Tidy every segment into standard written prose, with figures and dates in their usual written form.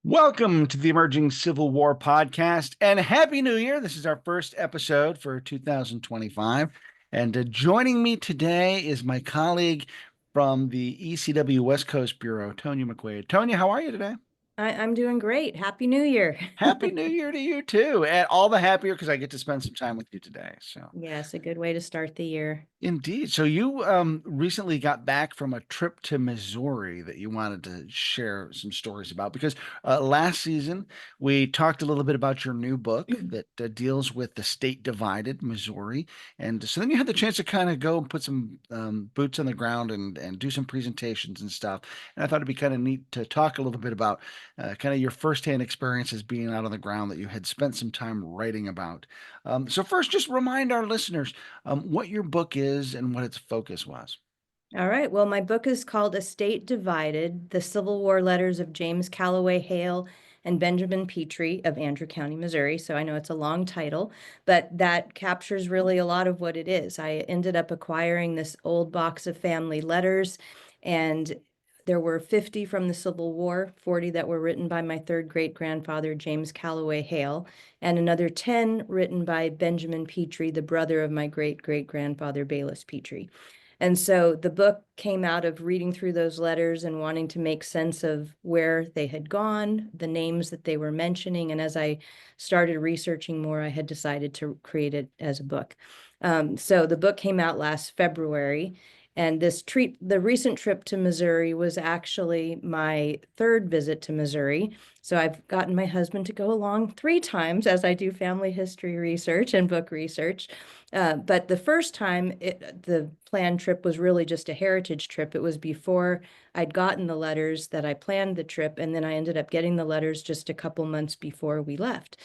Welcome to the Emerging Civil War podcast and Happy New Year. This is our first episode for 2025. And joining me today is my colleague from the ECW West Coast Bureau, Tonya McQuade. Tonya, how are you today? I'm doing great. Happy New Year. Happy New Year to you too. And all the happier because I get to spend some time with you today. So Yes, a good way to start the year. indeed. So you recently got back from a trip to Missouri that you wanted to share some stories about because last season we talked a little bit about your new book that deals with the state divided Missouri, and so then you had the chance to kind of go and put some boots on the ground and do some presentations and stuff. And I thought it'd be kind of neat to talk a little bit about kind of your firsthand experiences being out on the ground that you had spent some time writing about. So first, just remind our listeners what your book is and what its focus was. All right. Well, my book is called A State Divided: The Civil War Letters of James Calloway Hale and Benjamin Petrie of Andrew County, Missouri. So I know it's a long title, but that captures really a lot of what it is. I ended up acquiring this old box of family letters, and there were 50 from the Civil War, 40 that were written by my third great grandfather, James Calloway Hale, and another 10 written by Benjamin Petrie, the brother of my great great grandfather, Bayless Petrie. And so the book came out of reading through those letters and wanting to make sense of where they had gone, the names that they were mentioning. And as I started researching more, I had decided to create it as a book. So the book came out last February. And the recent trip to Missouri was actually my third visit to Missouri. So I've gotten my husband to go along 3 times as I do family history research and book research. But the first time, the planned trip was really just a heritage trip. It was before I'd gotten the letters that I planned the trip, and then I ended up getting the letters just a couple months before we left.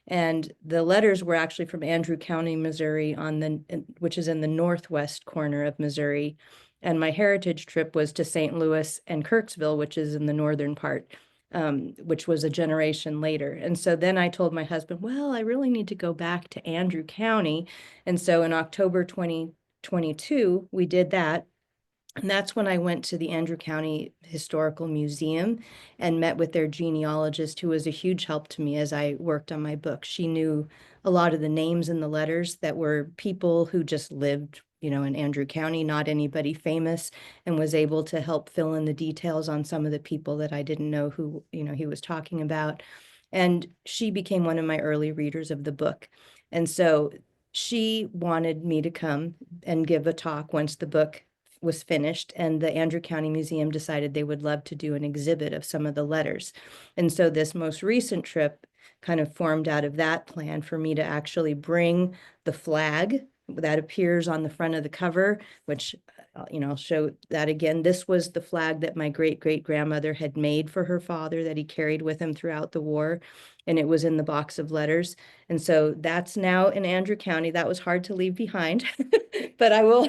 And the letters were actually from Andrew County, Missouri, which is in the northwest corner of Missouri. And my heritage trip was to St. Louis and Kirksville, which is in the northern part, which was a generation later. And so then I told my husband, well, I really need to go back to Andrew County. And so in October 2022, we did that. And that's when I went to the Andrew County Historical Museum and met with their genealogist, who was a huge help to me as I worked on my book. She knew a lot of the names in the letters that were people who just lived, in Andrew County, not anybody famous, and was able to help fill in the details on some of the people that I didn't know who, he was talking about. And she became one of my early readers of the book. And so she wanted me to come and give a talk once the book was finished, and the Andrew County Museum decided they would love to do an exhibit of some of the letters. And so this most recent trip kind of formed out of that plan for me to actually bring the flag that appears on the front of the cover, which I'll show that again. This was the flag that my great great grandmother had made for her father that he carried with him throughout the war, and it was in the box of letters. And so that's now in Andrew County. That was hard to leave behind, but I will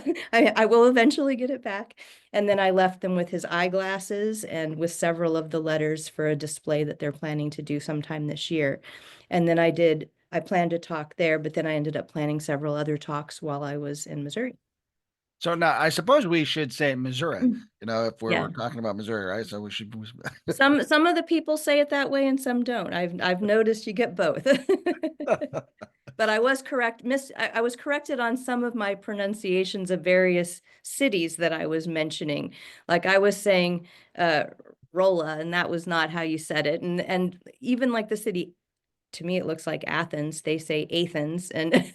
eventually get it back. And then I left them with his eyeglasses and with several of the letters for a display that they're planning to do sometime this year. And then I planned to talk there, but then I ended up planning several other talks while I was in Missouri. So now I suppose we should say Missouri, if we're Yeah. talking about Missouri, right? So we should. Some of the people say it that way and some don't. I've noticed you get both. But I was I was corrected on some of my pronunciations of various cities that I was mentioning. Like I was saying Rolla, and that was not how you said it. And even like the city, to me it looks like Athens. They say Athens, and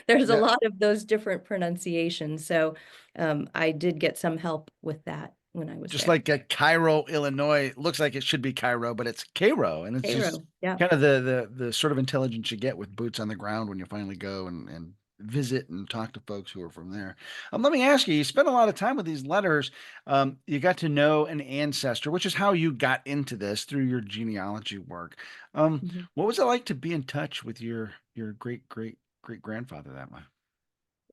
there's a Yeah. lot of those different pronunciations. So I did get some help with that when I was Just there. like Cairo, Illinois, looks like it should be Cairo, but it's Cairo, and it's just Cairo, yeah. kind of the sort of intelligence you get with boots on the ground when you finally go and visit and talk to folks who are from there. Let me ask you: you spent a lot of time with these letters. You got to know an ancestor, which is how you got into this through your genealogy work. Mhm. What was it like to be in touch with your great great great grandfather that way?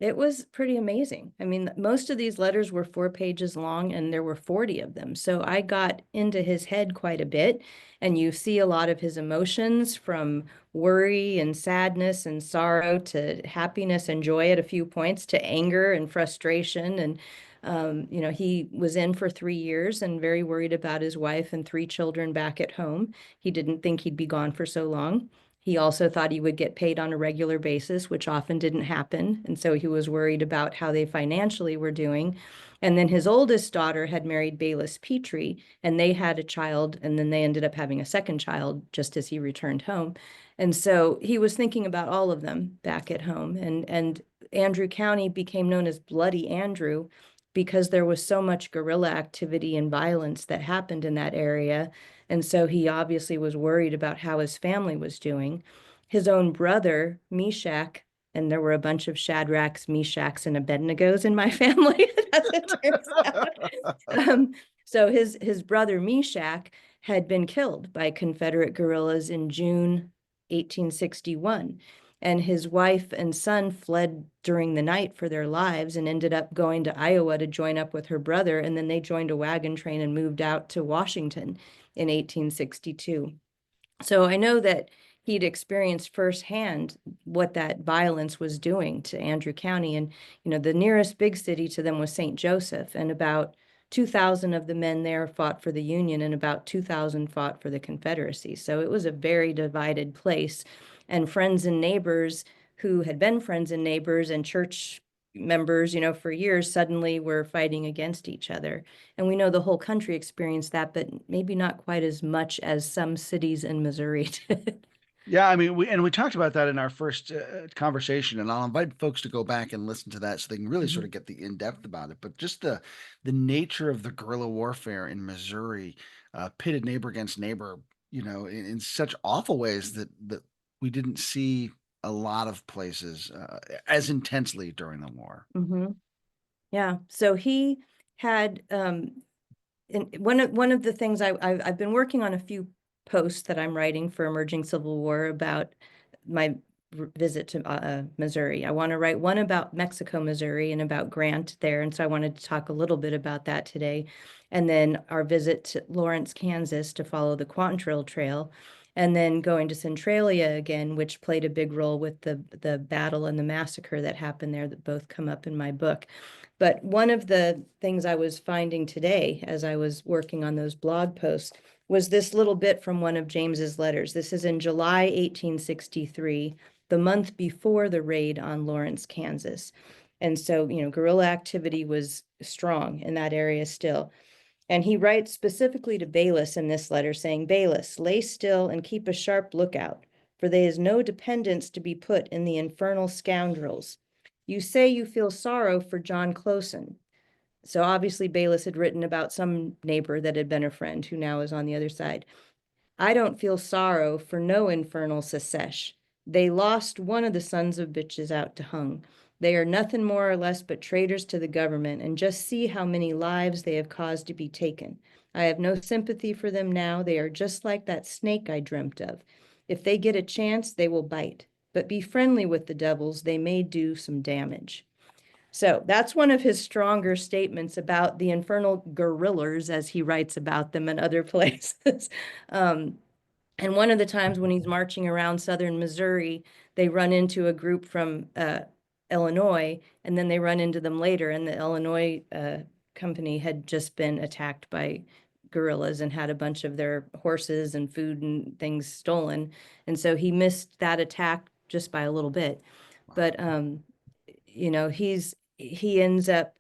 It was pretty amazing. I mean, most of these letters were 4 pages long, and there were 40 of them. So I got into his head quite a bit, and you see a lot of his emotions, from worry and sadness and sorrow to happiness and joy at a few points to anger and frustration. And He was in for 3 years and very worried about his wife and 3 children back at home. He didn't think he'd be gone for so long. He also thought he would get paid on a regular basis, which often didn't happen. And so he was worried about how they financially were doing. And then his oldest daughter had married Bayless Petrie, and they had a child, and then they ended up having a second child just as he returned home. And so he was thinking about all of them back at home. And Andrew County became known as Bloody Andrew because there was so much guerrilla activity and violence that happened in that area. And so he obviously was worried about how his family was doing. His own brother, Meshach, and there were a bunch of Shadrachs, Meshachs, and Abednegos in my family, as it turns out. So his brother Meshach had been killed by Confederate guerrillas in June 1861. And his wife and son fled during the night for their lives and ended up going to Iowa to join up with her brother. And then they joined a wagon train and moved out to Washington in 1862. So I know that he'd experienced firsthand what that violence was doing to Andrew County. And, the nearest big city to them was St. Joseph, and about 2,000 of the men there fought for the Union, and about 2,000 fought for the Confederacy. So it was a very divided place. And friends and neighbors who had been friends and neighbors and church members, for years suddenly were fighting against each other. And we know the whole country experienced that, but maybe not quite as much as some cities in Missouri did. Yeah, I mean, we talked about that in our first conversation, and I'll invite folks to go back and listen to that so they can really sort Mhm. of get the in depth about it. But just the nature of the guerrilla warfare in Missouri, pitted neighbor against neighbor, in such awful ways that we didn't see a lot of places as intensely during the war. Mhm. Yeah. So he had and one of the things I've been working on a few posts that I'm writing for Emerging Civil War about my visit to Missouri. I want to write one about Mexico, Missouri, and about Grant there, and so I wanted to talk a little bit about that today, and then our visit to Lawrence, Kansas, to follow the Quantrill Trail, and then going to Centralia again, which played a big role with the battle and the massacre that happened there, that both come up in my book. But one of the things I was finding today as I was working on those blog posts was this little bit from one of James's letters. This is in July 1863, the month before the raid on Lawrence, Kansas. And so, guerrilla activity was strong in that area still. And he writes specifically to Bayless in this letter saying, Bayless, lay still and keep a sharp lookout, for there is no dependence to be put in the infernal scoundrels. You say you feel sorrow for John Closen. So obviously Bayless had written about some neighbor that had been a friend who now is on the other side. I don't feel sorrow for no infernal secesh. They lost one of the sons of bitches out to hung. They are nothing more or less but traitors to the government, and just see how many lives they have caused to be taken. I have no sympathy for them now. They are just like that snake I dreamt of. If they get a chance, they will bite. But be friendly with the devils. They may do some damage. So that's one of his stronger statements about the infernal guerrillas, as he writes about them in other places. um, and one of the times when he's marching around southern Missouri, they run into a group from Illinois, and then they run into them later. And the Illinois company had just been attacked by guerrillas and had a bunch of their horses and food and things stolen. And so he missed that attack just by a little bit. Wow. But he ends up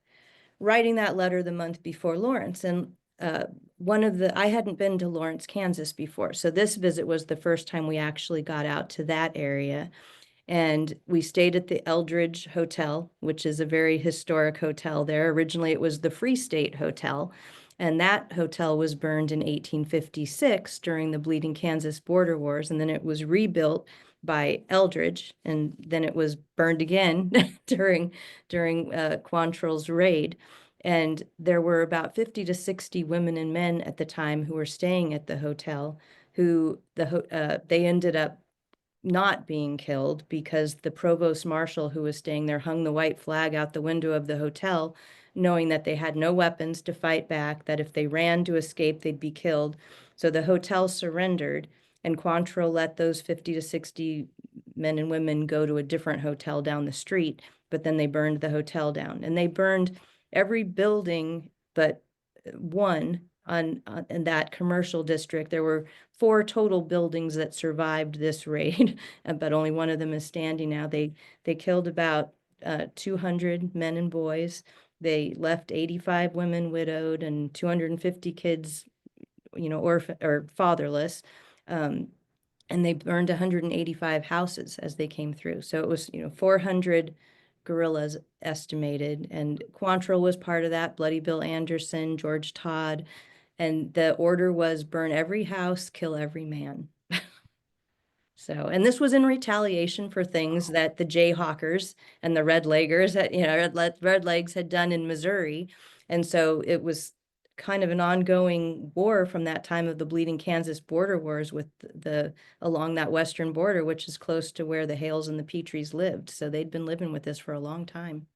writing that letter the month before Lawrence. And I hadn't been to Lawrence, Kansas before. So this visit was the first time we actually got out to that area. And we stayed at the Eldridge Hotel, which is a very historic hotel there. Originally, it was the Free State Hotel, and that hotel was burned in 1856 during the Bleeding Kansas border wars, and then it was rebuilt by Eldridge, and then it was burned again during Quantrill's raid. And there were about 50 to 60 women and men at the time who were staying at the hotel, who they ended up not being killed because the provost marshal who was staying there hung the white flag out the window of the hotel, knowing that they had no weapons to fight back, that if they ran to escape, they'd be killed. So the hotel surrendered, and Quantrill let those 50 to 60 men and women go to a different hotel down the street, but then they burned the hotel down. And they burned every building but one in that commercial district. There were four total buildings that survived this raid, but only one of them is standing now. They killed about 200 men and boys. They left 85 women widowed and 250 kids, orphan or fatherless. Um, and they burned 185 houses as they came through. So it was, 400 guerrillas estimated, and Quantrill was part of that, Bloody Bill Anderson, George Todd, and the order was burn every house, kill every man. So, and this was in retaliation for things that the Jayhawkers and the Red Leggers had, Red Legs had done in Missouri. And so it was kind of an ongoing war from that time of the Bleeding Kansas border wars with along that western border, which is close to where the Hales and the Petries lived. So they'd been living with this for a long time.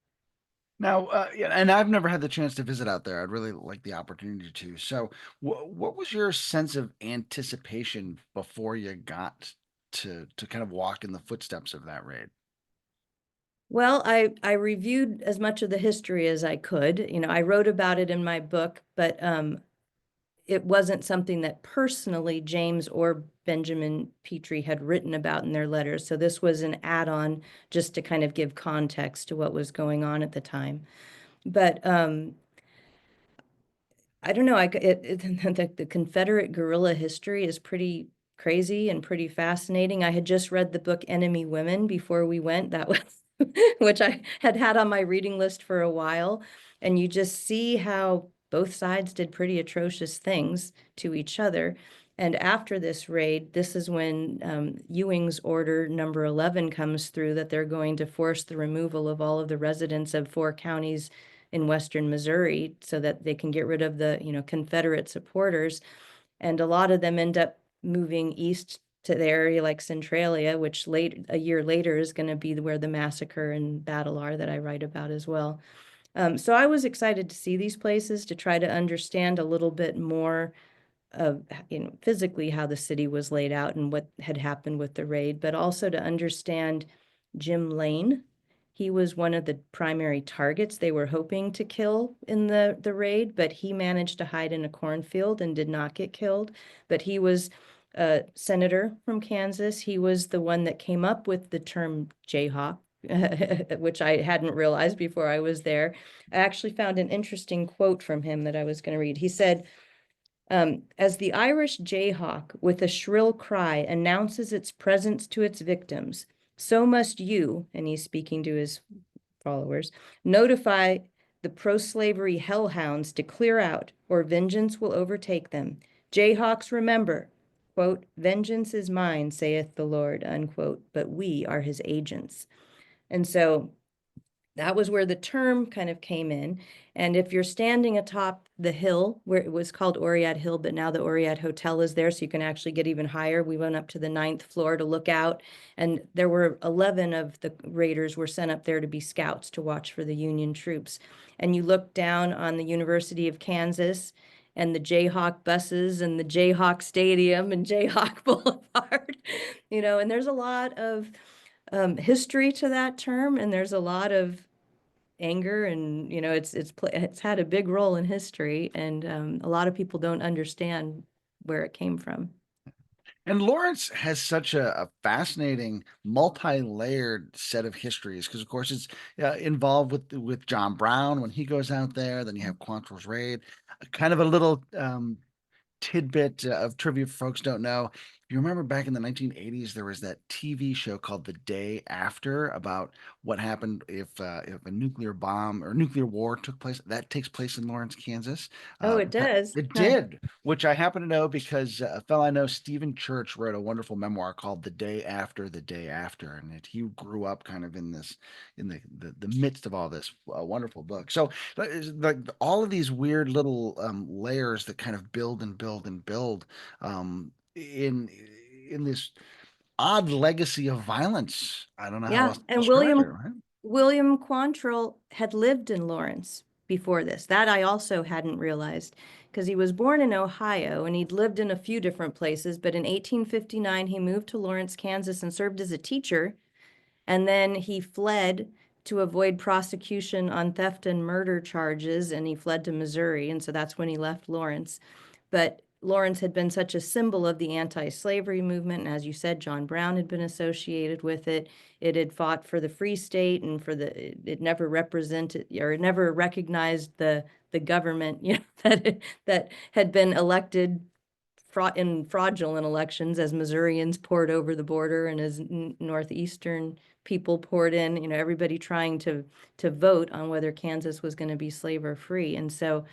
Now, yeah, and I've never had the chance to visit out there. I'd really like the opportunity to. So, what was your sense of anticipation before you got to kind of walk in the footsteps of that raid? Well, I reviewed as much of the history as I could. I wrote about it in my book, but it wasn't something that personally James or Benjamin Petrie had written about in their letters. So this was an add-on just to kind of give context to what was going on at the time. But I don't know. The Confederate guerrilla history is pretty crazy and pretty fascinating. I had just read the book Enemy Women before we went. That was which I had had on my reading list for a while. And you just see how both sides did pretty atrocious things to each other. And after this raid, this is when Ewing's order number 11 comes through, that they're going to force the removal of all of the residents of 4 counties in western Missouri so that they can get rid of the, Confederate supporters. And a lot of them end up moving east to the area like Centralia, which a year later is going to be where the massacre and battle are that I write about as well. So I was excited to see these places to try to understand a little bit more of, physically how the city was laid out and what had happened with the raid, but also to understand Jim Lane. He was one of the primary targets they were hoping to kill in the raid, but he managed to hide in a cornfield and did not get killed. But he was a senator from Kansas. He was the one that came up with the term Jayhawk, which I hadn't realized before I was there. I actually found an interesting quote from him that I was going to read. He said, as the Irish jayhawk with a shrill cry announces its presence to its victims, so must you, and he's speaking to his followers, notify the pro-slavery hellhounds to clear out, or vengeance will overtake them. Jayhawks, remember, quote, vengeance is mine, saith the Lord, unquote, but we are his agents. And so that was where the term kind of came in. And if you're standing atop the hill, where it was called Oriad Hill, but now the Oriad Hotel is there, so you can actually get even higher. We went up to the 9th floor to look out, and there were 11 of the raiders were sent up there to be scouts to watch for the Union troops. And you look down on the University of Kansas and the Jayhawk buses and the Jayhawk Stadium and Jayhawk Boulevard, and there's a lot of history to that term, and there's a lot of anger, and it's had a big role in history, and a lot of people don't understand where it came from. And Lawrence has such a fascinating, multi-layered set of histories because, of course, it's involved with John Brown when he goes out there. Then you have Quantrill's raid, kind of a little tidbit of trivia for folks don't know. If you remember back in the 1980s, there was that TV show called The Day After about what happened if a nuclear bomb or nuclear war took place. That takes place in Lawrence, Kansas. Oh, it does. It Huh. did, which I happen to know because a fellow I know, Stephen Church, wrote a wonderful memoir called The Day After the Day After, and he grew up kind of in the midst of all this wonderful book. So like all of these weird little layers that kind of build and build and build in this odd legacy of violence. I don't know how Yeah, else to and describe it, William right? William Quantrill had lived in Lawrence before this. That I also hadn't realized, because he was born in Ohio and he'd lived in a few different places, but in 1859 he moved to Lawrence, Kansas and served as a teacher. And then he fled to avoid prosecution on theft and murder charges, and he fled to Missouri, and so that's when he left Lawrence. But Lawrence had been such a symbol of the anti-slavery movement, and as you said, John Brown had been associated with it. It had fought for the free state, and it never represented, or it never recognized the government, that had been elected in fraudulent elections as Missourians poured over the border and as northeastern people poured in, everybody trying to vote on whether Kansas was going to be slave or free. And so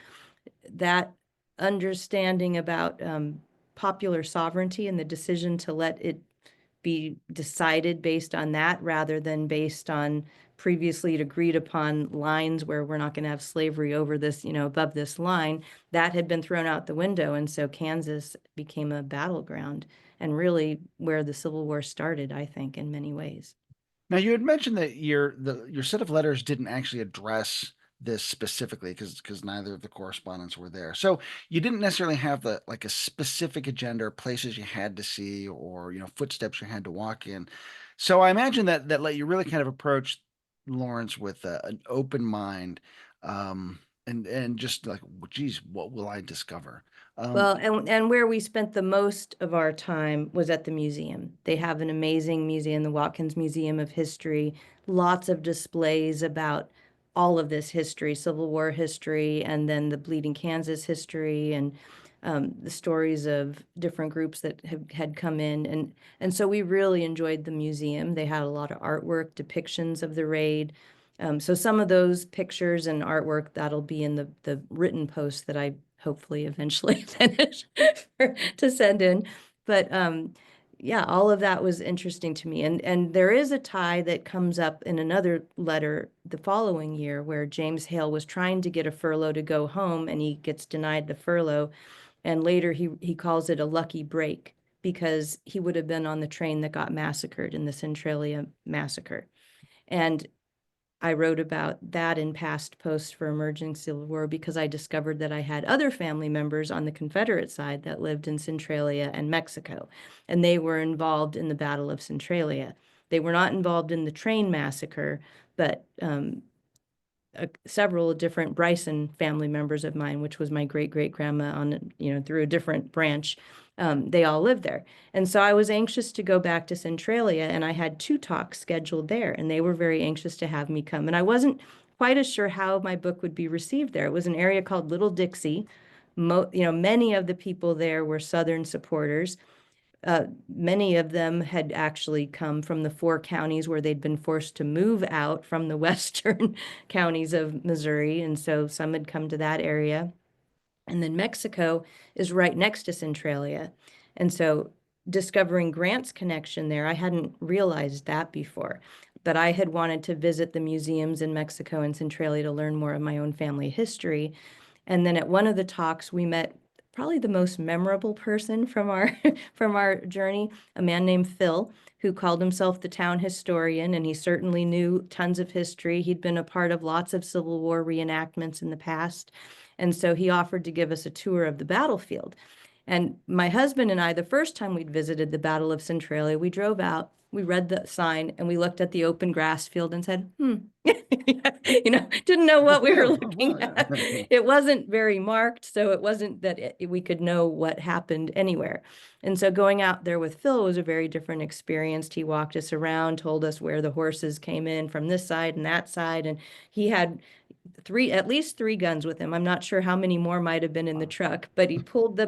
that understanding about popular sovereignty and the decision to let it be decided based on that rather than based on previously agreed upon lines where we're not going to have slavery over this, above this line, that had been thrown out the window. And so Kansas became a battleground and really where the Civil War started, I think, in many ways. Now, you had mentioned that your set of letters didn't actually address this specifically because neither of the correspondents were there. So you didn't necessarily have a specific agenda or places you had to see or footsteps you had to walk in. So I imagine that let you really kind of approach Lawrence with an open mind, and just like, geez, what will I discover? Um, Well, and where we spent the most of our time was at the museum. They have an amazing museum, the Watkins Museum of History, lots of displays about all of this history, Civil War history, and then the Bleeding Kansas history, and the stories of different groups that had come in. And so we really enjoyed the museum. They had a lot of artwork, depictions of the raid. So some of those pictures and artwork, that'll be in the written post that I hopefully eventually finish to send in. But yeah, all of that was interesting to me. And there is a tie that comes up in another letter the following year where James Hale was trying to get a furlough to go home and he gets denied the furlough. And later he calls it a lucky break because he would have been on the train that got massacred in the Centralia massacre. And I wrote about that in past posts for Emerging Civil War because I discovered that I had other family members on the Confederate side that lived in Centralia and Mexico, and they were involved in the Battle of Centralia. They were not involved in the train massacre, but several different Bryson family members of mine, which was my great-great-grandma on, through a different branch, they all lived there. And so I was anxious to go back to Centralia, and I had 2 talks scheduled there, and they were very anxious to have me come. And I wasn't quite as sure how my book would be received there. It was an area called Little Dixie. Many of the people there were Southern supporters. Many of them had actually come from the 4 counties where they'd been forced to move out from the western counties of Missouri. And so some had come to that area. And then Mexico is right next to Centralia. And so discovering Grant's connection there, I hadn't realized that before. But I had wanted to visit the museums in Mexico and Centralia to learn more of my own family history. And then at one of the talks, we met probably the most memorable person from our from our journey, a man named Phil, who called himself the town historian, and he certainly knew tons of history. He'd been a part of lots of Civil War reenactments in the past. And so he offered to give us a tour of the battlefield. And my husband and I, the first time we'd visited the Battle of Centralia, we drove out, we read the sign, and we looked at the open grass field and said, didn't know what we were oh, looking well, at. yeah. It wasn't very marked, so it wasn't that we could know what happened anywhere. And so going out there with Phil was a very different experience. He walked us around, told us where the horses came in from this side and that side, and he had at least 3 guns with him. I'm not sure how many more might have been in the truck, but he pulled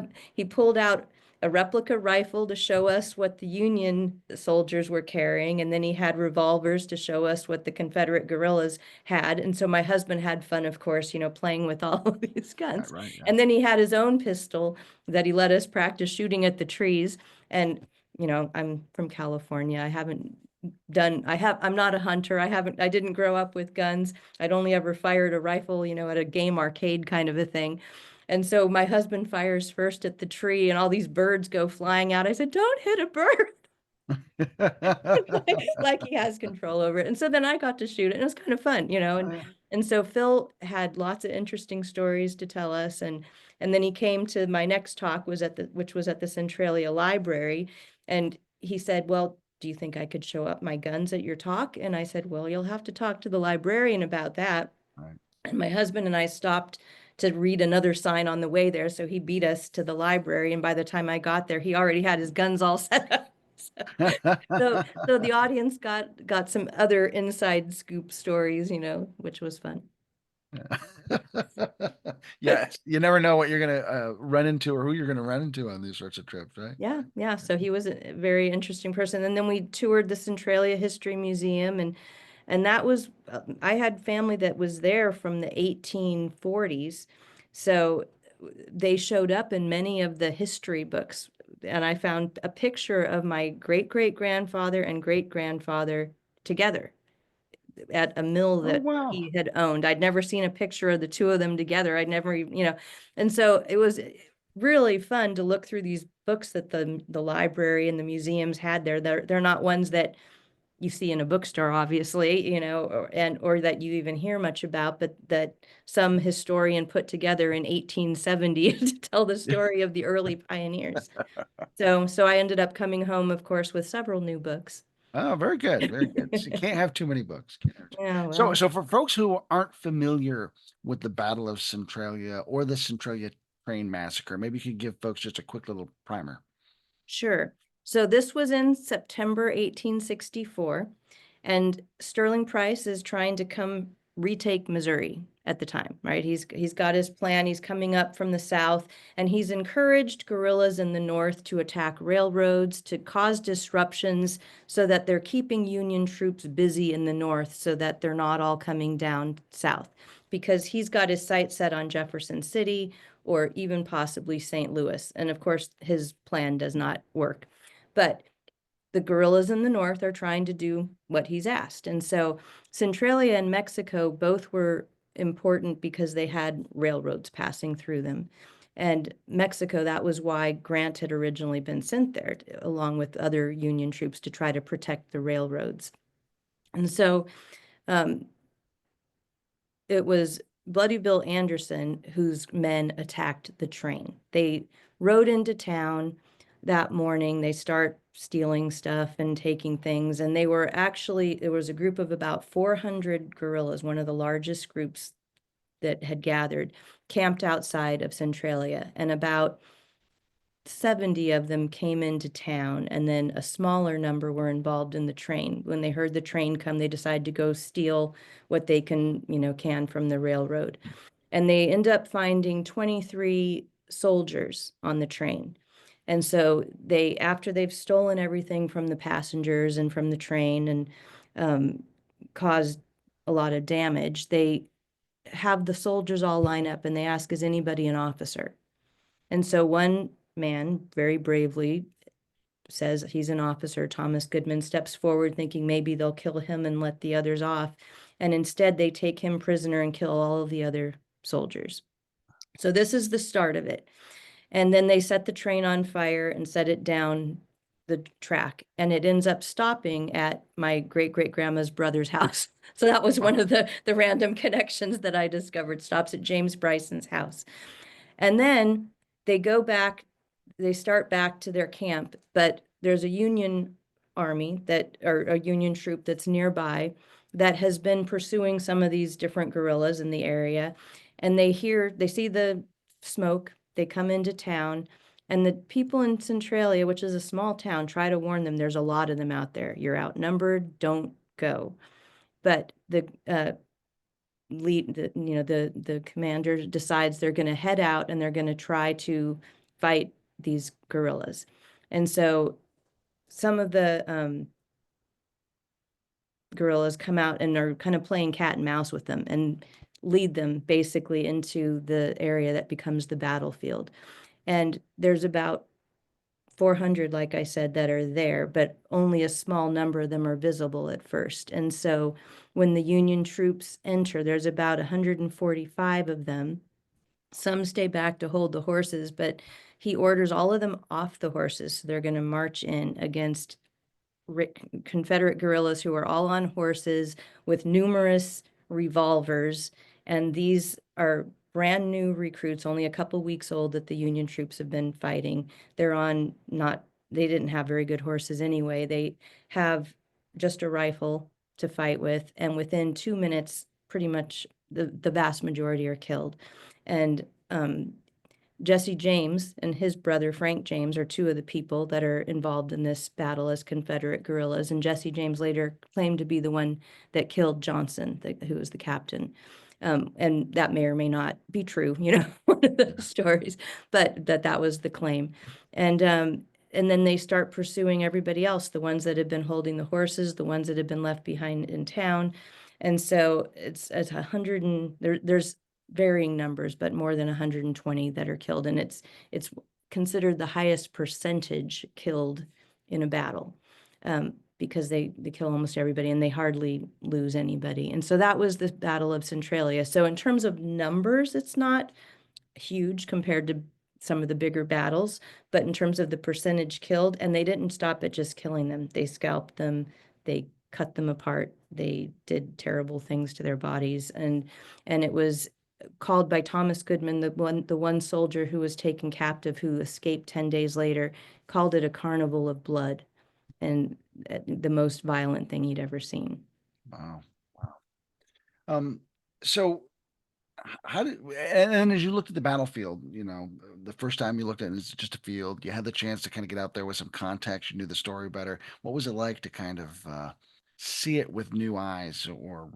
out a replica rifle to show us what the Union soldiers were carrying, and then he had revolvers to show us what the Confederate guerrillas had. And so my husband had fun, of course, playing with all of these guns. Right, yeah. And then he had his own pistol that he let us practice shooting at the trees. And I'm from California. I'm not a hunter. I didn't grow up with guns. I'd only ever fired a rifle, at a game arcade kind of a thing. And so my husband fires first at the tree and all these birds go flying out. I said, don't hit a bird. Like he has control over it. And so then I got to shoot it, and it was kind of fun, and so Phil had lots of interesting stories to tell us. And then he came to my next talk which was at the Centralia Library. And he said, well, do you think I could show up my guns at your talk? And I said, well, you'll have to talk to the librarian about that. Right. And my husband and I stopped to read another sign on the way there. So he beat us to the library. And by the time I got there, he already had his guns all set up. So the audience got some other inside scoop stories, which was fun. Yes, you never know what you're gonna run into or who you're gonna run into on these sorts of trips, right? Yeah, yeah. So he was a very interesting person. And then we toured the Centralia History Museum, and that was I had family that was there from the 1840s. So they showed up in many of the history books. And I found a picture of my great great grandfather and great grandfather together at a mill Oh that wow. he had owned. I'd never seen a picture of the two of them together. I'd never even, and so it was really fun to look through these books that the library and the museums had there. They're not ones that you see in a bookstore, obviously, or that you even hear much about, but that some historian put together in 1870 to tell the story of the early pioneers. So I ended up coming home, of course, with several new books. Oh, very good, very good. So you can't have too many books. Can't have too- Yeah, So, well. so for folks who aren't familiar with the Battle of Centralia or the Centralia Train Massacre, maybe you could give folks just a quick little primer. Sure. So this was in September 1864, and Sterling Price is trying to come retake Missouri at the time, right? He's got his plan. He's coming up from the south, and he's encouraged guerrillas in the north to attack railroads, to cause disruptions so that they're keeping Union troops busy in the north so that they're not all coming down south. Because he's got his sights set on Jefferson City, or even possibly St. Louis. And of course, his plan does not work. But the guerrillas in the north are trying to do what he's asked. And so Centralia and Mexico both were important because they had railroads passing through them. And Mexico, that was why Grant had originally been sent there, along with other Union troops, to try to protect the railroads. And so um, it was Bloody Bill Anderson whose men attacked the train. They rode into town that morning. They start stealing stuff and taking things. And there was a group of about 400 guerrillas, one of the largest groups that had gathered, camped outside of Centralia. And about 70 of them came into town, and then a smaller number were involved in the train. When they heard the train come, they decided to go steal what they can from the railroad. And they end up finding 23 soldiers on the train. And so after they've stolen everything from the passengers and from the train and caused a lot of damage, they have the soldiers all line up and they ask, is anybody an officer? And so one man very bravely says he's an officer. Thomas Goodman steps forward, thinking maybe they'll kill him and let the others off. And instead, they take him prisoner and kill all of the other soldiers. So this is the start of it. And then they set the train on fire and set it down the track. And it ends up stopping at my great great grandma's brother's house. So that was one of the random connections that I discovered. Stops at James Bryson's house. And then they go back, they start back to their camp, but there's a Union army or a Union troop that's nearby that has been pursuing some of these different guerrillas in the area. And they see the smoke, they come into town, and the people in Centralia, which is a small town, try to warn them there's a lot of them out there. You're outnumbered, don't go. But the commander decides they're going to head out and they're going to try to fight these guerrillas. And so some of the guerrillas come out and are kind of playing cat and mouse with them and lead them basically into the area that becomes the battlefield. And there's about 400, like I said, that are there, but only a small number of them are visible at first. And so when the Union troops enter, there's about 145 of them. Some stay back to hold the horses, but he orders all of them off the horses. So they're going to march in against Confederate guerrillas who are all on horses with numerous revolvers. And these are brand new recruits, only a couple weeks old, that the Union troops have been fighting. They're on not they didn't have very good horses anyway. They have just a rifle to fight with, and within 2 minutes, pretty much the vast majority are killed. And Jesse James and his brother Frank James are two of the people that are involved in this battle as Confederate guerrillas. And Jesse James later claimed to be the one that killed Johnson, who was the captain. And that may or may not be true, one of the stories, but that was the claim. And then they start pursuing everybody else, the ones that had been holding the horses, the ones that had been left behind in town. And so it's 100 and there's varying numbers, but more than 120 that are killed. And it's considered the highest percentage killed in a battle, because they kill almost everybody and they hardly lose anybody. And so that was the Battle of Centralia. So in terms of numbers, it's not huge compared to some of the bigger battles, but in terms of the percentage killed, and they didn't stop at just killing them. They scalped them, they cut them apart, they did terrible things to their bodies, and it was called by Thomas Goodman, the one soldier who was taken captive, who escaped 10 days later, called it a carnival of blood, and the most violent thing he'd ever seen. Wow. Wow. So how did, and as you looked at the battlefield, the first time you looked at it, it's just a field. You had the chance to kind of get out there with some context. You knew the story better. What was it like to kind of see it with new eyes? Or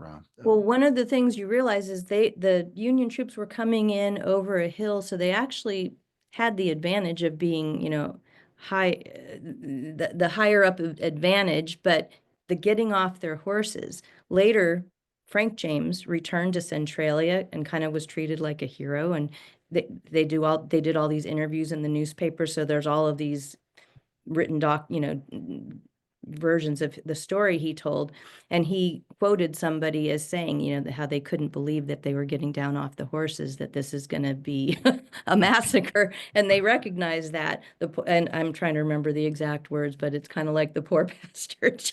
Well, one of the things you realize is the Union troops were coming in over a hill, so they actually had the advantage of being, high, the higher up advantage, but the getting off their horses. Later, Frank James returned to Centralia and kind of was treated like a hero, and they did all these interviews in the newspaper, so there's all of these written versions of the story he told. And he quoted somebody as saying, how they couldn't believe that they were getting down off the horses, that this is going to be a massacre. And they recognized that. And I'm trying to remember the exact words, but it's kind of like the poor bastards,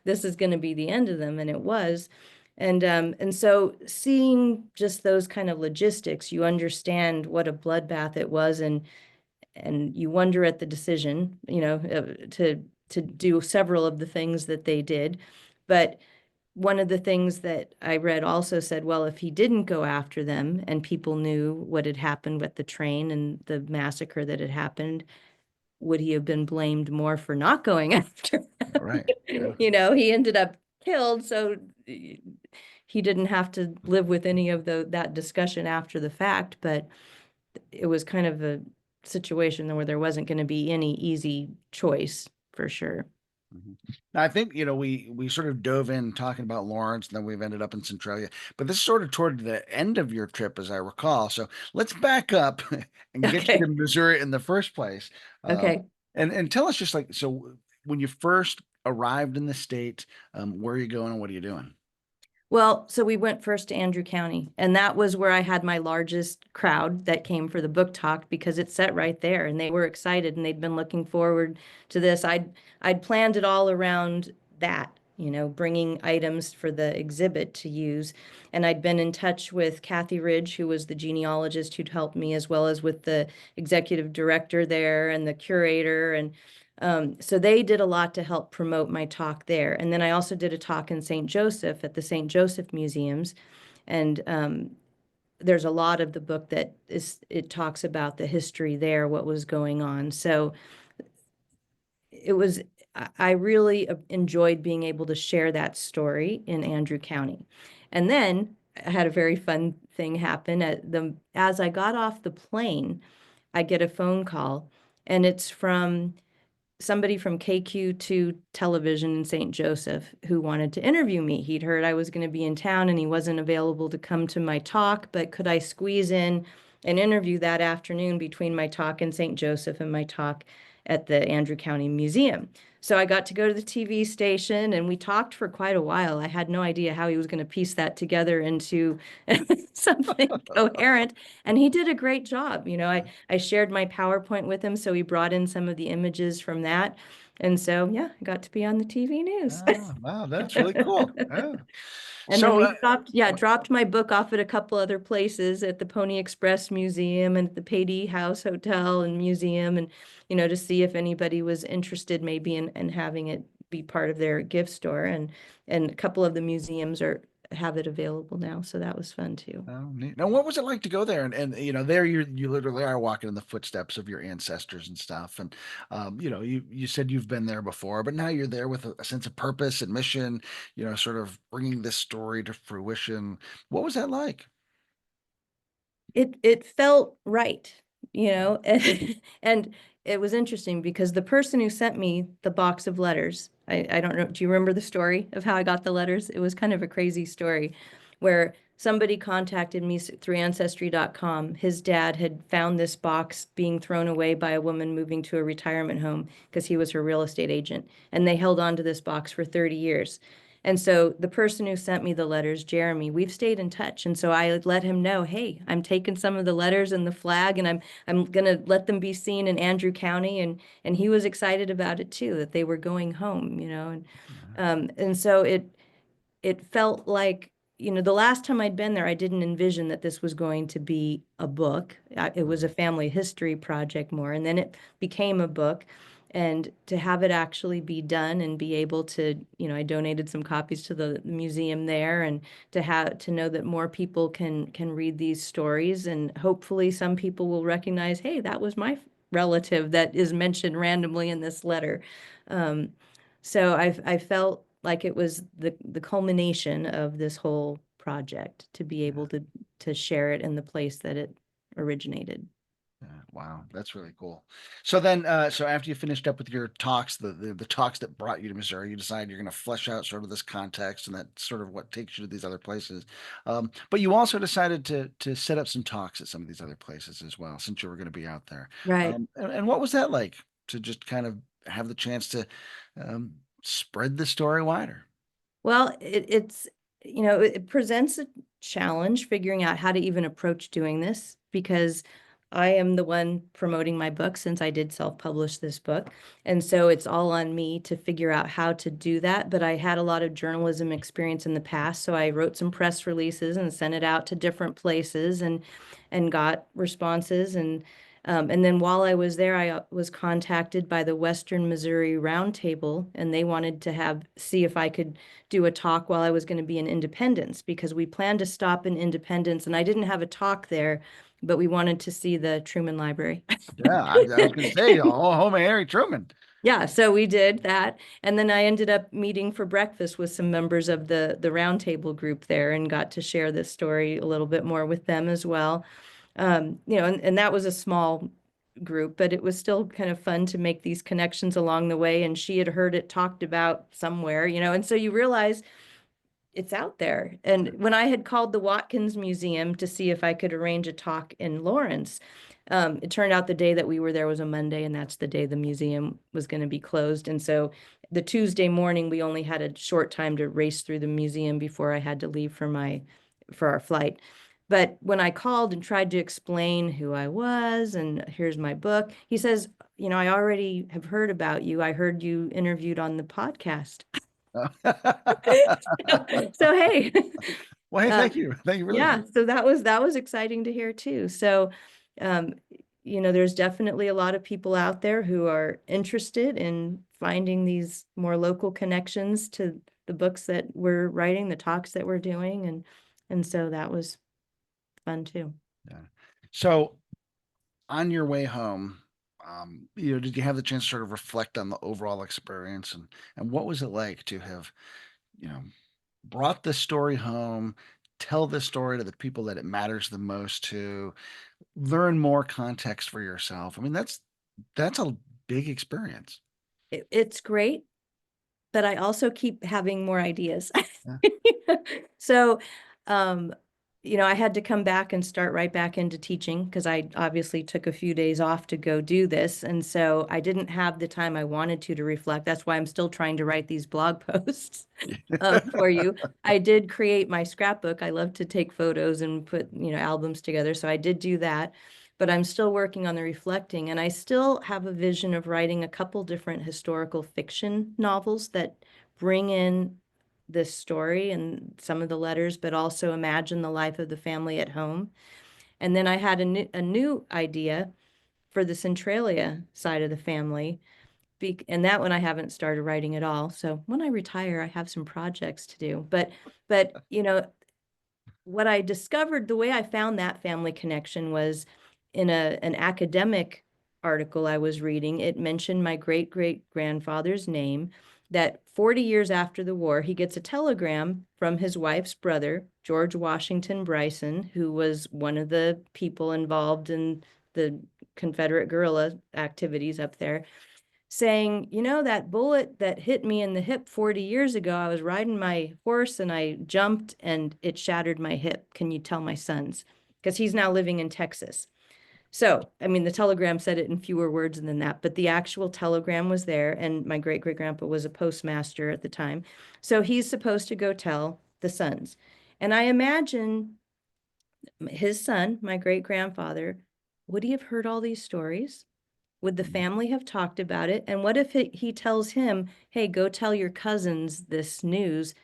this is going to be the end of them. And it was. And so seeing just those kind of logistics, you understand what a bloodbath it was, and you wonder at the decision, to do several of the things that they did. But one of the things that I read also said, well, if he didn't go after them and people knew what had happened with the train and the massacre that had happened, would he have been blamed more for not going after them? right. Yeah. He ended up killed, so he didn't have to live with any of that discussion after the fact, but it was kind of a situation where there wasn't going to be any easy choice for sure. Now, I think, we sort of dove in talking about Lawrence, and then we've ended up in Centralia, but this is sort of toward the end of your trip, as I recall. So let's back up and get you Okay. to Missouri in the first place. Uh, Okay. and tell us just like, so when you first arrived in the state, where are you going and what are you doing? Well, so we went first to Andrew County, and that was where I had my largest crowd that came for the book talk, because it's set right there, and they were excited and they'd been looking forward to this. I'd planned it all around that, bringing items for the exhibit to use. And I'd been in touch with Kathy Ridge, who was the genealogist who'd helped me, as well as with the executive director there and the curator. And so they did a lot to help promote my talk there. And then I also did a talk in St. Joseph at the St. Joseph Museums. And there's a lot of the book it talks about the history there, what was going on. So I really enjoyed being able to share that story in Andrew County. And then I had a very fun thing happen as I got off the plane, I get a phone call, and it's from somebody from KQ2 television in St. Joseph who wanted to interview me. He'd heard I was going to be in town and he wasn't available to come to my talk, but could I squeeze in an interview that afternoon between my talk in St. Joseph and my talk at the Andrew County Museum? So I got to go to the TV station and we talked for quite a while. I had no idea how he was going to piece that together into something coherent. And he did a great job. I shared my PowerPoint with him, so he brought in some of the images from that. And so, yeah, I got to be on the TV news. Oh, wow, that's really cool. Yeah. And then So, we dropped my book off at a couple other places, at the Pony Express Museum and at the Pady House Hotel and Museum, and to see if anybody was interested maybe in having it be part of their gift store. And a couple of the museums have it available now, so that was fun too. oh, neat. Now, what was it like to go there? And there you literally are walking in the footsteps of your ancestors and stuff. And you said you've been there before, but now you're there with a sense of purpose and mission. Sort of bringing this story to fruition. What was that like? It felt right, and it was interesting because the person who sent me the box of letters, I don't know, do you remember the story of how I got the letters? It was kind of a crazy story where somebody contacted me through ancestry.com. His dad had found this box being thrown away by a woman moving to a retirement home because he was her real estate agent, and they held on to this box for 30 years. And so the person who sent me the letters, Jeremy, we've stayed in touch. And so I let him know, hey, I'm taking some of the letters and the flag, and I'm gonna let them be seen in Andrew County. And he was excited about it too, that they were going home. And so it felt like, the last time I'd been there, I didn't envision that this was going to be a book. It was a family history project more, and then it became a book. And to have it actually be done and be able to, I donated some copies to the museum there, and to know that more people can read these stories, and hopefully some people will recognize, hey, that was my relative that is mentioned randomly in this letter. Um, so I felt like it was the culmination of this whole project to be able to share it in the place that it originated. Yeah, wow, that's really cool. So then, so after you finished up with your talks, the talks that brought you to Missouri, you decided you're going to flesh out sort of this context, and that's sort of what takes you to these other places. But you also decided to set up some talks at some of these other places as well, since you were going to be out there. Right. And what was that like to just kind of have the chance to um, spread the story wider? Well, it presents a challenge figuring out how to even approach doing this, because I am the one promoting my book since I did self-publish this book. And so it's all on me to figure out how to do that. But I had a lot of journalism experience in the past, so I wrote some press releases and sent it out to different places, and got responses. And then while I was there, I was contacted by the Western Missouri Roundtable, and they wanted to see if I could do a talk while I was going to be in Independence, because we planned to stop in Independence, and I didn't have a talk there, but we wanted to see the Truman Library. Yeah, I was going to say, oh, home of Harry Truman. Yeah, so we did that. And then I ended up meeting for breakfast with some members of the roundtable group there, and got to share this story a little bit more with them as well. And that was a small group, but it was still kind of fun to make these connections along the way. And she had heard it talked about somewhere, and so you realize it's out there. And when I had called the Watkins Museum to see if I could arrange a talk in Lawrence, it turned out the day that we were there was a Monday, and that's the day the museum was going to be closed. And so the Tuesday morning, we only had a short time to race through the museum before I had to leave for our flight. But when I called and tried to explain who I was and here's my book, he says, I already have heard about you. I heard you interviewed on the podcast. So hey, Well, hey, uh, thank you. Thank you for yeah, listening. so that was exciting to hear too. So, um, there's definitely a lot of people out there who are interested in finding these more local connections to the books that we're writing, the talks that we're doing, and so that was fun too. Yeah. So on your way home, did you have the chance to sort of reflect on the overall experience, and what was it like to have, you know, brought this story home, tell this story to the people that it matters the most to, learn more context for yourself? I mean, that's a big experience. It's great, but I also keep having more ideas. Yeah. So, um, I had to come back and start right back into teaching because I obviously took a few days off to go do this. And so I didn't have the time I wanted to reflect. That's why I'm still trying to write these blog posts for you. I did create my scrapbook. I love to take photos and put, albums together. So I did do that, but I'm still working on the reflecting. And I still have a vision of writing a couple different historical fiction novels that bring in this story and some of the letters, but also imagine the life of the family at home. And then I had a new idea for the Centralia side of the family. And that one I haven't started writing at all. So when I retire, I have some projects to do. But what I discovered, the way I found that family connection was in an academic article I was reading. It mentioned my great great grandfather's name. That 40 years after the war, he gets a telegram from his wife's brother, George Washington Bryson, who was one of the people involved in the Confederate guerrilla activities up there, saying, that bullet that hit me in the hip 40 years ago, I was riding my horse and I jumped and it shattered my hip. Can you tell my sons? Because he's now living in Texas. So, I mean, the telegram said it in fewer words than that, but the actual telegram was there. And my great great grandpa was a postmaster at the time. So he's supposed to go tell the sons. And I imagine his son, my great grandfather, would he have heard all these stories? Would the family have talked about it? And what if he tells him, hey, go tell your cousins this news?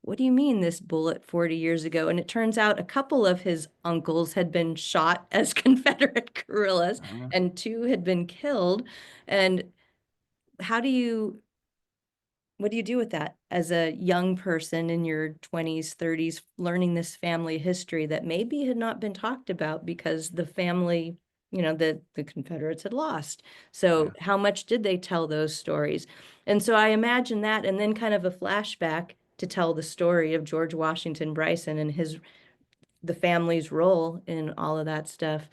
What do you mean this bullet 40 years ago? And it turns out a couple of his uncles had been shot as Confederate guerrillas Uh, and two had been killed. And how do you what do you do with that as a young person in your 20s, 30s, learning this family history that maybe had not been talked about because the family, the Confederates had lost? yeah. So, how much did they tell those stories? And so I imagine that, and then kind of a flashback to tell the story of George Washington Bryson and the family's role in all of that stuff.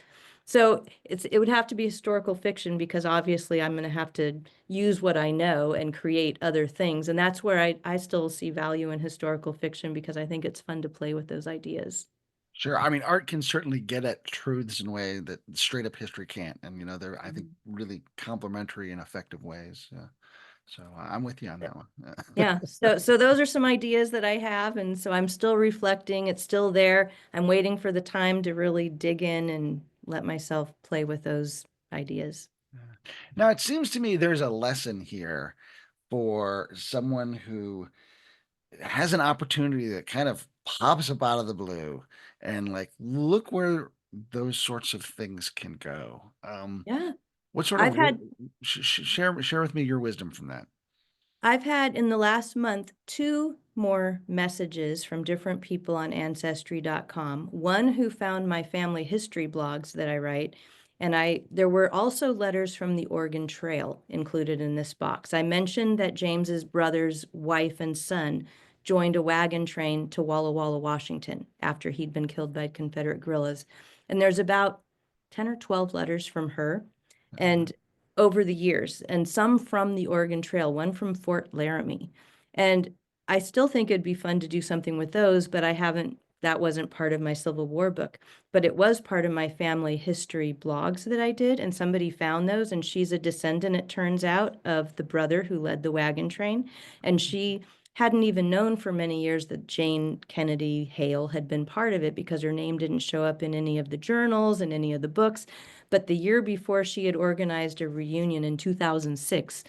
So it would have to be historical fiction because obviously I'm going to have to use what I know and create other things. And that's where I still see value in historical fiction because I think it's fun to play with those ideas. Sure. I mean, art can certainly get at truths in a way that straight up history can't. And, they're, I think, Mhm. really complementary and effective ways. So I'm with you on that one. Yeah, so those are some ideas that I have, and so I'm still reflecting. It's still there. I'm waiting for the time to really dig in and let myself play with those ideas. Now, it seems to me there's a lesson here for someone who has an opportunity that kind of pops up out of the blue and like look where those sorts of things can go. Yeah, What sort of I've had share with me your wisdom from that? I've had in the last month two more messages from different people on ancestry.com. One who found my family history blogs that I write, and there were also letters from the Oregon Trail included in this box. I mentioned that James's brother's wife and son joined a wagon train to Walla Walla, Washington after he'd been killed by Confederate guerrillas. And there's about 10 or 12 letters from her. Uh, And over the years, and some from the Oregon Trail, one from Fort Laramie. And I still think it'd be fun to do something with those, but that wasn't part of my Civil War book. But it was part of my family history blogs that I did, and somebody found those, and she's a descendant, it turns out, of the brother who led the wagon train. And she hadn't even known for many years that Jane Kennedy Hale had been part of it because her name didn't show up in any of the journals and any of the books. But the year before she had organized a reunion in 2006,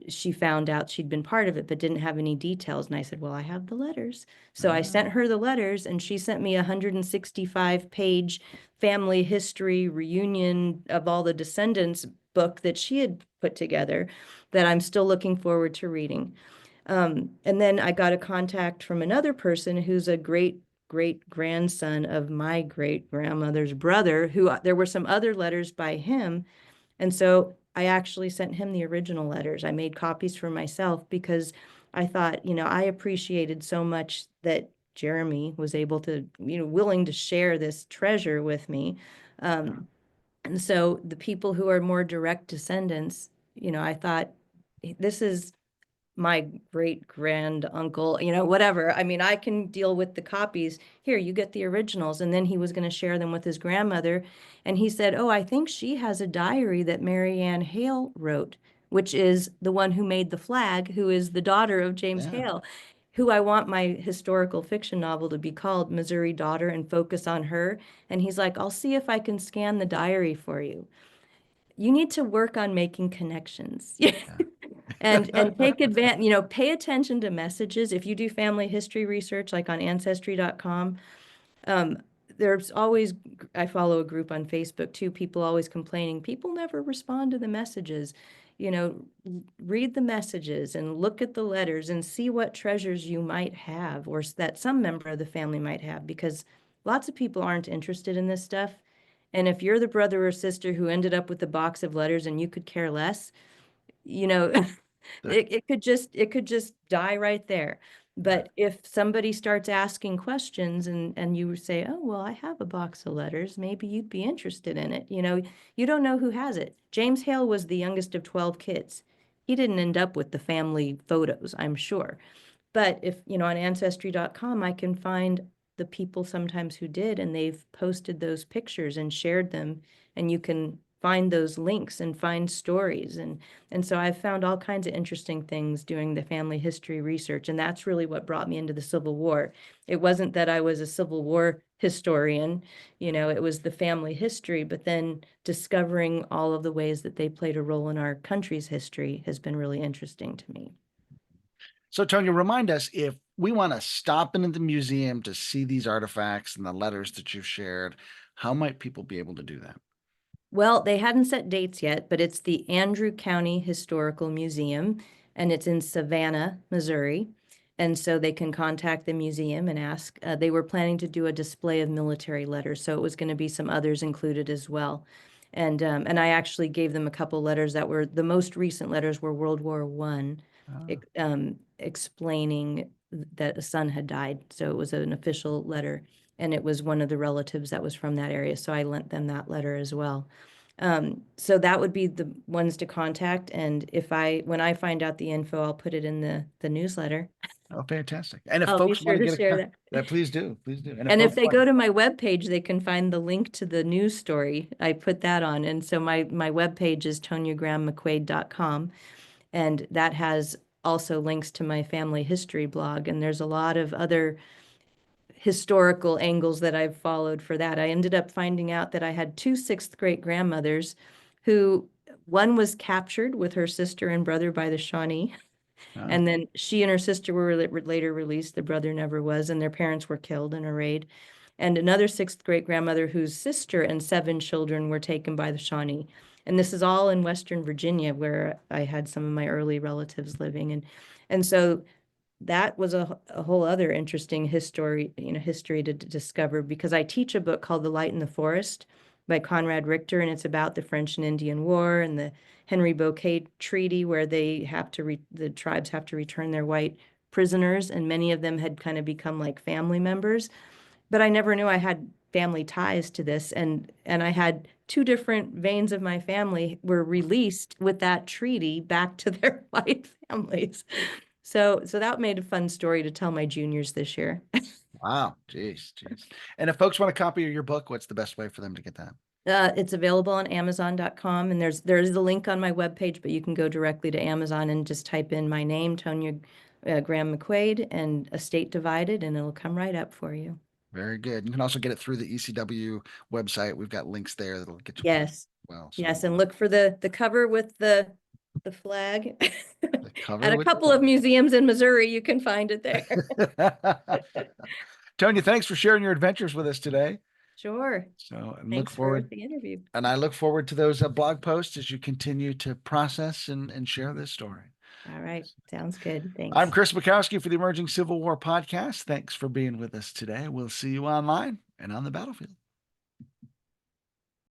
she found out she'd been part of it, but didn't have any details. And I said, well, I have the letters. So I uh, sent her the letters, and she sent me a 165-page family history reunion of all the descendants book that she had put together that I'm still looking forward to reading. And then I got a contact from another person who's a great great grandson of my great grandmother's brother, who there were some other letters by him. And so I actually sent him the original letters. I made copies for myself because I thought, I appreciated so much that Jeremy was able to, willing to share this treasure with me. yeah. Um, and so the people who are more direct descendants, I thought this is my great grand uncle, whatever. I mean, I can deal with the copies. Here, you get the originals. And then he was going to share them with his grandmother. And he said, oh, I think she has a diary that Mary Ann Hale wrote, which is the one who made the flag, who is the daughter of James Yeah. Hale, who I want my historical fiction novel to be called Missouri Daughter and focus on her. And he's like, I'll see if I can scan the diary for you. You need to work on making connections. And take advantage, pay attention to messages. If you do family history research, like on ancestry.com, um, there's always, I follow a group on Facebook too, people always complaining, people never respond to the messages. Read the messages and look at the letters and see what treasures you might have or that some member of the family might have, because lots of people aren't interested in this stuff. And if you're the brother or sister who ended up with a box of letters and you could care less, you know, it could just die right there. Right. But if somebody starts asking questions and you say, oh, well, I have a box of letters, maybe you'd be interested in it. You don't know who has it. James Hale was the youngest of 12 kids. He didn't end up with the family photos, I'm sure. But if, on ancestry.com, I can find the people sometimes who did, and they've posted those pictures and shared them, and you can find those links and find stories. And so I've found all kinds of interesting things doing the family history research, and that's really what brought me into the Civil War. It wasn't that I was a Civil War historian, it was the family history, but then discovering all of the ways that they played a role in our country's history has been really interesting to me. So, Tonya, remind us, if we want to stop into the museum to see these artifacts and the letters that you've shared, how might people be able to do that? Well, they hadn't set dates yet, but it's the Andrew County Historical Museum, and it's in Savannah, Missouri. And so they can contact the museum and ask. They were planning to do a display of military letters, so it was going to be some others included as well. And I actually gave them a couple letters that were the most recent letters were World War One, Ah, explaining that a son had died. So it was an official letter, and it was one of the relatives that was from that area. So I lent them that letter as well. So that would be the ones to contact. And when I find out the info, I'll put it in the newsletter. oh, fantastic. And if I'll be folks want sure to to get share that. please do, please do. And if And if folks they want, go to my webpage, they can find the link to the news story. I put that on. And so my webpage is tonyagrammcquade.com. And that has also links to my family history blog. And there's a lot of other historical angles that I've followed for that. I ended up finding out that I had two sixth great grandmothers who one was captured with her sister and brother by the Shawnee. ah, And then she and her sister were later released. The brother never was, and their parents were killed in a raid. And another sixth great grandmother whose sister and seven children were taken by the Shawnee. And this is all in Western Virginia, where I had some of my early relatives living. And so that was a whole other interesting history to discover, because I teach a book called The Light in the Forest by Conrad Richter, and it's about the French and Indian War and the Henry Bouquet Treaty, where the tribes have to return their white prisoners, and many of them had kind of become like family members. But I never knew I had family ties to this, and I had two different veins of my family were released with that treaty back to their white families. So that made a fun story to tell my juniors this year. wow, geez, geez. And if folks want a copy of your book, what's the best way for them to get that? It's available on Amazon.com, and there's a link on my webpage, but you can go directly to Amazon and just type in my name, Tonya Graham McQuade, and Estate Divided, and it'll come right up for you. Very good. You can also get it through the ECW website. We've got links there that'll get you places Yes, as well. So yes, and look for the cover with the flag. the cover At a with the couple of museums in Missouri, you can find it there. flag. Tonya, thanks for sharing your adventures with us today. Sure. So, Thanks for the interview. and I look forward to those blog posts as you continue to process and share this story. All right. Sounds good. I'm Thanks. Chris Bukowski for the Emerging Civil War podcast. Thanks for being with us today. We'll see you online and on the battlefield.